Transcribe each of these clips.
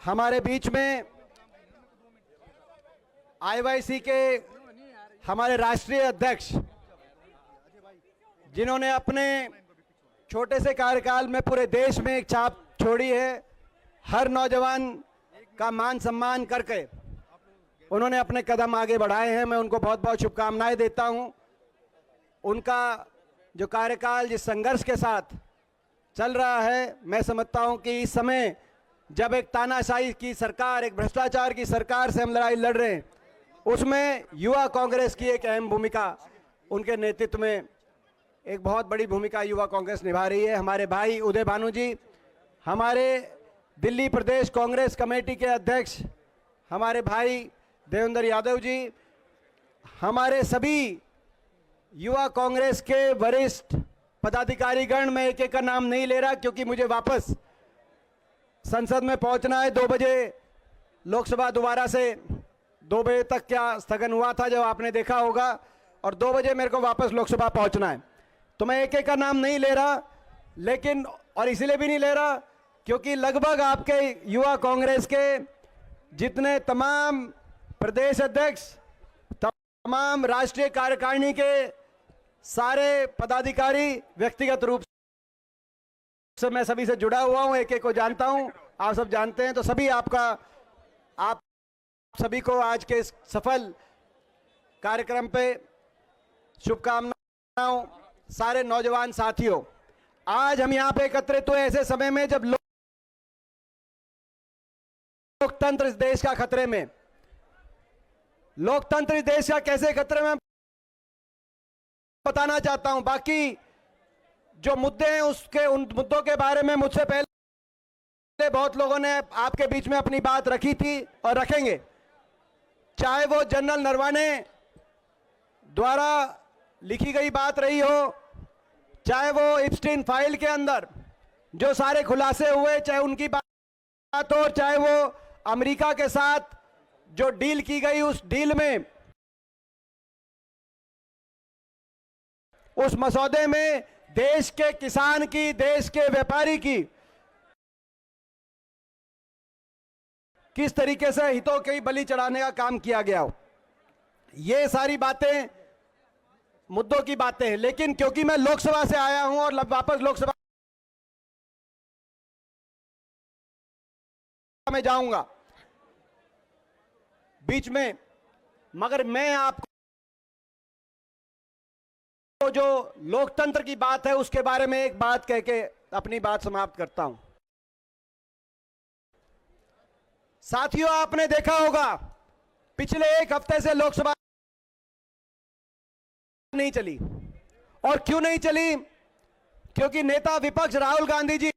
हमारे बीच में आईवाईसी के हमारे राष्ट्रीय अध्यक्ष, जिन्होंने अपने छोटे से कार्यकाल में पूरे देश में एक छाप छोड़ी है, हर नौजवान का मान सम्मान करके उन्होंने अपने कदम आगे बढ़ाए हैं। मैं उनको बहुत बहुत शुभकामनाएं देता हूं। उनका जो कार्यकाल जिस संघर्ष के साथ चल रहा है, मैं समझता हूं कि इस समय जब एक तानाशाही की सरकार, एक भ्रष्टाचार की सरकार से हम लड़ाई लड़ रहे हैं, उसमें युवा कांग्रेस की एक अहम भूमिका, उनके नेतृत्व में एक बहुत बड़ी भूमिका युवा कांग्रेस निभा रही है। हमारे भाई उदय भानु जी, हमारे दिल्ली प्रदेश कांग्रेस कमेटी के अध्यक्ष हमारे भाई देवेंद्र यादव जी, हमारे सभी युवा कांग्रेस के वरिष्ठ पदाधिकारीगण, मैं एक एक का नाम नहीं ले रहा क्योंकि मुझे वापस संसद में पहुंचना है। 2 बजे लोकसभा दोबारा से 2 बजे तक क्या स्थगन हुआ था, जब आपने देखा होगा, और 2 बजे मेरे को वापस लोकसभा पहुंचना है। तो मैं एक एक का नाम नहीं ले रहा, लेकिन और इसलिए भी नहीं ले रहा क्योंकि लगभग आपके युवा कांग्रेस के जितने तमाम प्रदेश अध्यक्ष, तमाम राष्ट्रीय कार्यकारिणी के सारे पदाधिकारी, व्यक्तिगत रूप से मैं सभी से जुड़ा हुआ हूं, एक एक को जानता हूं, आप सब जानते हैं। तो सभी आप सभी को आज के इस सफल कार्यक्रम पे शुभकामनाओं। सारे नौजवान साथियों, आज हम यहां पे एकत्रित हुए ऐसे समय में जब लोकतंत्र इस देश का खतरे में, लोकतंत्र इस देश का कैसे खतरे में बताना चाहता हूं। बाकी जो मुद्दे हैं उसके, उन मुद्दों के बारे में मुझसे पहले बहुत लोगों ने आपके बीच में अपनी बात रखी थी और रखेंगे, चाहे वो जनरल नरवाने द्वारा लिखी गई बात रही हो, चाहे वो इप्स्टीन फाइल के अंदर जो सारे खुलासे हुए, चाहे उनकी बात हो, चाहे वो अमेरिका के साथ जो डील की गई, उस डील में, उस मसौदे में देश के किसान की, देश के व्यापारी की किस तरीके से हितों की बलि चढ़ाने का काम किया गया हो, ये सारी बातें मुद्दों की बातें हैं। लेकिन क्योंकि मैं लोकसभा से आया हूं और वापस लोकसभा में जाऊंगा बीच में, मगर मैं आपको जो लोकतंत्र की बात है उसके बारे में एक बात कह के अपनी बात समाप्त करता हूं। साथियों, आपने देखा होगा पिछले 1 हफ्ते से लोकसभा नहीं चली। और क्यों नहीं चली? क्योंकि नेता विपक्ष राहुल गांधी जी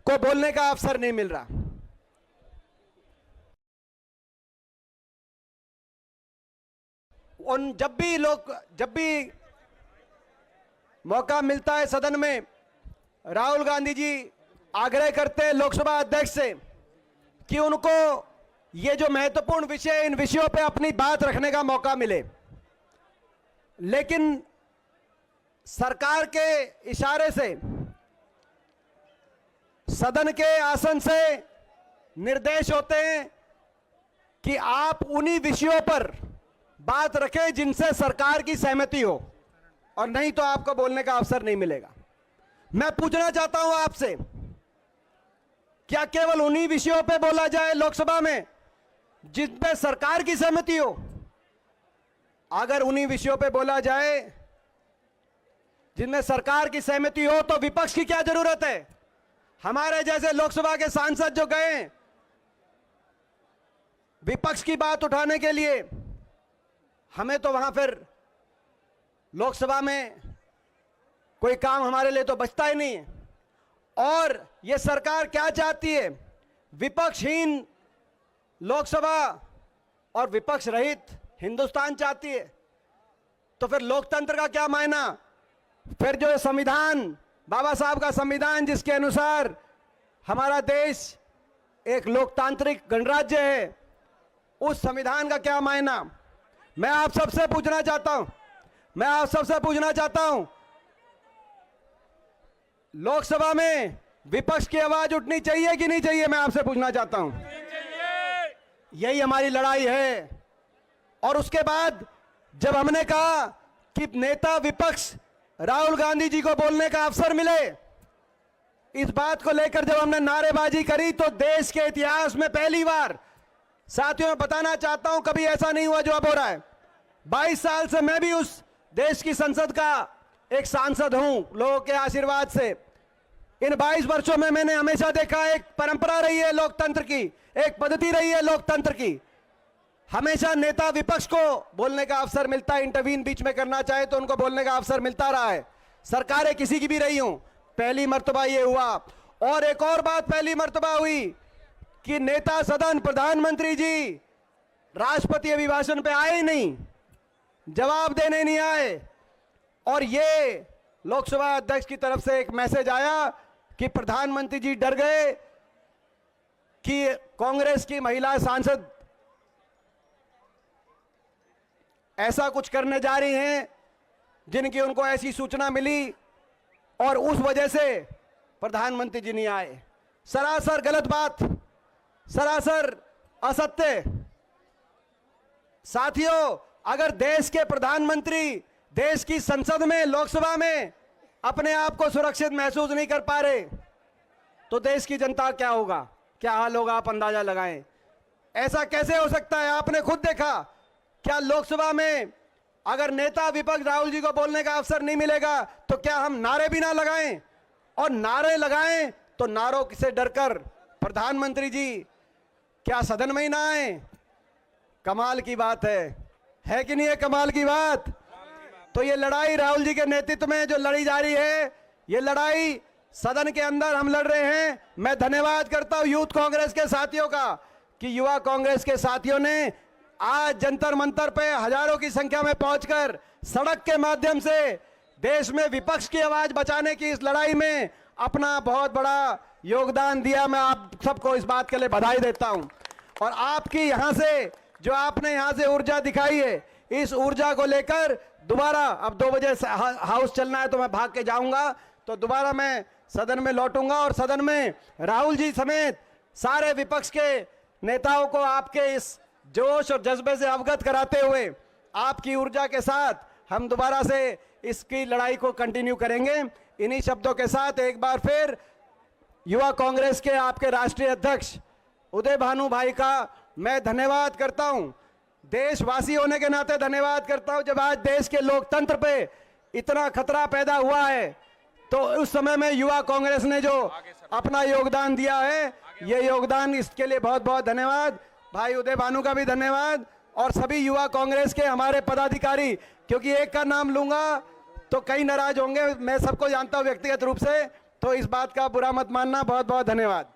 को बोलने का अवसर नहीं मिल रहा। जब भी मौका मिलता है सदन में, राहुल गांधी जी आग्रह करते हैं लोकसभा अध्यक्ष से कि उनको ये जो महत्वपूर्ण विषय, इन विषयों पे अपनी बात रखने का मौका मिले। लेकिन सरकार के इशारे से, सदन के आसन से निर्देश होते हैं कि आप उन्हीं विषयों पर बात रखें जिनसे सरकार की सहमति हो, और नहीं तो आपको बोलने का अवसर नहीं मिलेगा। मैं पूछना चाहता हूं आपसे, क्या केवल उन्हीं विषयों पे बोला जाए लोकसभा में जिसमें सरकार की सहमति हो? अगर उन्हीं विषयों पे बोला जाए जिनमें सरकार की सहमति हो तो विपक्ष की क्या जरूरत है? हमारे जैसे लोकसभा के सांसद जो गए विपक्ष की बात उठाने के लिए, हमें तो वहां फिर लोकसभा में कोई काम हमारे लिए तो बचता ही नहीं है। और ये सरकार क्या चाहती है? विपक्षहीन लोकसभा और विपक्ष रहित हिंदुस्तान चाहती है। तो फिर लोकतंत्र का क्या मायना? फिर जो संविधान, बाबा साहब का संविधान जिसके अनुसार हमारा देश एक लोकतांत्रिक गणराज्य है, उस संविधान का क्या मायना? मैं आप सबसे पूछना चाहता हूं लोकसभा में विपक्ष की आवाज उठनी चाहिए कि नहीं चाहिए, मैं आपसे पूछना चाहता हूं। यही हमारी लड़ाई है। और उसके बाद जब हमने कहा कि नेता विपक्ष राहुल गांधी जी को बोलने का अवसर मिले, इस बात को लेकर जब हमने नारेबाजी करी तो देश के इतिहास में पहली बार, साथियों मैं बताना चाहता हूं, कभी ऐसा नहीं हुआ जो अब हो रहा है। 22 साल से मैं भी उस देश की संसद का एक सांसद हूं, लोगों के आशीर्वाद से। इन 22 वर्षों में मैंने हमेशा देखा एक परंपरा रही है लोकतंत्र की, एक पद्धति रही है लोकतंत्र की। हमेशा नेता विपक्ष को बोलने का अवसर मिलता है, इंटरवीन बीच में करना चाहे तो उनको बोलने का अवसर मिलता रहा है, सरकारें किसी की भी रही हूं। पहली मर्तबा ये हुआ। और एक और बात पहली मर्तबा हुई कि नेता सदन प्रधानमंत्री जी राष्ट्रपति अभिभाषण पे आए ही नहीं, जवाब देने नहीं आए। और ये लोकसभा अध्यक्ष की तरफ से एक मैसेज आया कि प्रधानमंत्री जी डर गए कि कांग्रेस की महिला सांसद ऐसा कुछ करने जा रही हैं जिनकी उनको ऐसी सूचना मिली, और उस वजह से प्रधानमंत्री जी नहीं आए। सरासर गलत बात, सरासर असत्य। साथियों, अगर देश के प्रधानमंत्री देश की संसद में, लोकसभा में अपने आप को सुरक्षित महसूस नहीं कर पा रहे तो देश की जनता क्या होगा, क्या हाल होगा, आप अंदाजा लगाएं। ऐसा कैसे हो सकता है? आपने खुद देखा, क्या लोकसभा में अगर नेता विपक्ष राहुल जी को बोलने का अवसर नहीं मिलेगा तो क्या हम नारे भी ना लगाएं? और नारे लगाएं तो नारों से डरकर प्रधानमंत्री जी क्या सदन में ही ना आए? कमाल की बात है कि नहीं है? कमाल की बात। तो ये लड़ाई राहुल जी के नेतृत्व में जो लड़ी जा रही है, ये लड़ाई सदन के अंदर हम लड़ रहे हैं। मैं धन्यवाद करता हूं यूथ कांग्रेस के साथियों का कि युवा कांग्रेस के साथियों ने आज जंतर मंतर पे हजारों की संख्या में पहुंचकर सड़क के माध्यम से देश में विपक्ष की आवाज बचाने की इस लड़ाई में अपना बहुत बड़ा योगदान दिया। मैं आप सबको इस बात के लिए बधाई देता हूं। और आपकी यहां से जो आपने यहां से ऊर्जा दिखाई है, इस ऊर्जा को लेकर दोबारा, अब 2 बजे हाउस चलना है तो मैं भाग के जाऊंगा, तो दोबारा मैं सदन में लौटूंगा और सदन में राहुल जी समेत सारे विपक्ष के नेताओं को आपके इस जोश और जज्बे से अवगत कराते हुए आपकी ऊर्जा के साथ हम दोबारा से इसकी लड़ाई को कंटिन्यू करेंगे। इन्हीं शब्दों के साथ एक बार फिर युवा कांग्रेस के आपके राष्ट्रीय अध्यक्ष उदय भानु भाई का मैं धन्यवाद करता हूं, देशवासी होने के नाते धन्यवाद करता हूं। जब आज देश के लोकतंत्र पे इतना खतरा पैदा हुआ है तो उस समय में युवा कांग्रेस ने जो अपना योगदान दिया है, ये योगदान, इसके लिए बहुत बहुत धन्यवाद। भाई उदय भानु का भी धन्यवाद और सभी युवा कांग्रेस के हमारे पदाधिकारी, क्योंकि एक का नाम लूंगा तो कई नाराज होंगे, मैं सबको जानता हूं व्यक्तिगत रूप से, तो इस बात का बुरा मत मानना। बहुत बहुत धन्यवाद।